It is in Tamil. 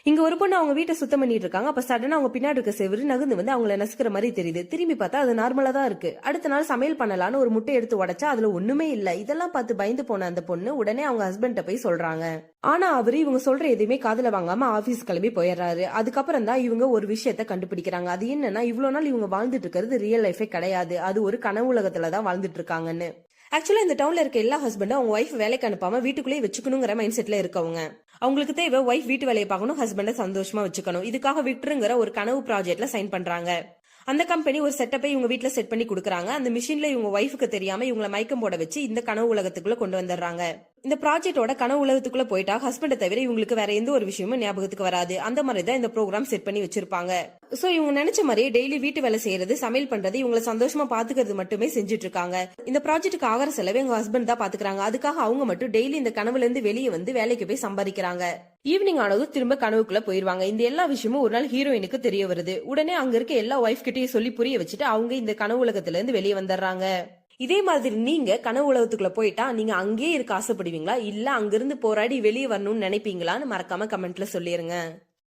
இங்க ஒரு பொண்ணு அவங்க வீட்டை சுத்தம் பண்ணிட்டு இருக்காங்க. அப்ப சடனா அவங்க பின்னாடி இருக்க செவரு நகர்ந்து வந்து அவங்கள நசுக்கிற மாதிரி தெரியுது. திரும்பி பார்த்தா அது நார்மலா தான் இருக்கு. அடுத்த நாள் சமையல் பண்ணலான்னு ஒரு முட்டை எடுத்து உடைச்சா அதுல ஒண்ணுமே இல்ல. இதெல்லாம் பார்த்து பயந்து போன அந்த பொண்ணு உடனே அவங்க ஹஸ்பண்ட போய் சொல்றாங்க. ஆனா அவரு இவங்க சொல்ற எதுவுமே காதுல வாங்காம ஆபீஸ் கிளம்பி போயிடுறாரு. அதுக்கப்புறம் தான் இவங்க ஒரு விஷயத்த கண்டுபிடிக்கிறாங்க. அது என்னன்னா, இவ்வளவு நாள் இவங்க வாழ்ந்துட்டு இருக்கிறது ரியல் லைஃபே கிடையாது, அது ஒரு கனவு உலகத்துலதான் வாழ்ந்துட்டு இருக்காங்கன்னு. ஆக்சுவலா இந்த டவுன்ல இருக்க எல்லா ஹஸ்பண்டும் அவங்க ஒய்ஃப் வேலைக்கு அனுப்பாம வீட்டுக்குள்ளேயே வச்சுக்கணுங்கிற மைண்ட் செட்ல இருக்கவங்க. அவங்களுக்கு தேவை ஒய்ஃப் வீட்டு வேலையை பார்க்கணும், ஹஸ்பண்ட சந்தோஷமா வச்சுக்கணும். இதுக்காக விட்டுருங்கிற ஒரு கனவு ப்ராஜெக்ட்ல சைன் பண்றாங்க. அந்த கம்பெனி ஒரு செட்டப்பை இவங்க வீட்டுல செட் பண்ணி கொடுக்குறாங்க. அந்த மிஷின்ல இவங்க ஒய்ஃபுக்கு தெரியாம இவங்களை மயக்கம் போட வச்சு இந்த கனவு உலகத்துக்குள்ள கொண்டு வந்துடுறாங்க. இந்த ப்ராஜெக்டோட கனவு உலகத்துக்குள்ள போயிட்டா ஹஸ்பண்டை தவிர இவங்களுக்கு வேற எந்த ஒரு விஷயமும் ஞாபகத்துக்கு வராது. அந்த மாதிரி தான் இந்த ப்ரோக்ராம் செட் பண்ணி வச்சிருப்பாங்க. சோ இவங்க நினைச்ச மாதிரியே டெய்லி வீட்டு வேலை செய்யறது, சமையல் பண்றது, இவங்களை சந்தோஷமா பாத்துக்கிறது மட்டுமே செஞ்சுட்டு இருக்காங்க. இந்த ப்ராஜெக்ட்டுக்கு ஆகிற செலவை எங்க ஹஸ்பண்ட் தான் பாத்துக்கிறாங்க. அதுக்காக அவங்க மட்டும் டெய்லி இந்த கனவுல இருந்து வெளியே வந்து வேலைக்கு போய் சம்பாதிக்கிறாங்க. ஈவினிங் ஆனதும் திரும்ப கனவுக்குள்ள போயிருவாங்க. இந்த எல்லா விஷயமும் ஒரு நாள் ஹீரோயினுக்கு தெரிய வருது. உடனே அங்க இருக்க எல்லா ஒய்ஃப் கிட்டையும் சொல்லி புரிய வச்சுட்டு அவங்க இந்த கனவு உலகத்துல இருந்து வெளியே வந்துடுறாங்க. இதே மாதிரி நீங்க கனவு உலகத்துக்குள்ள போயிட்டா நீங்க அங்கேயே இருக்க ஆசைப்படுவீங்களா, இல்ல அங்கிருந்து போராடி வெளியே வரணும்னு நினைப்பீங்களான்னு மறக்காம கமெண்ட்ல சொல்லிருங்க.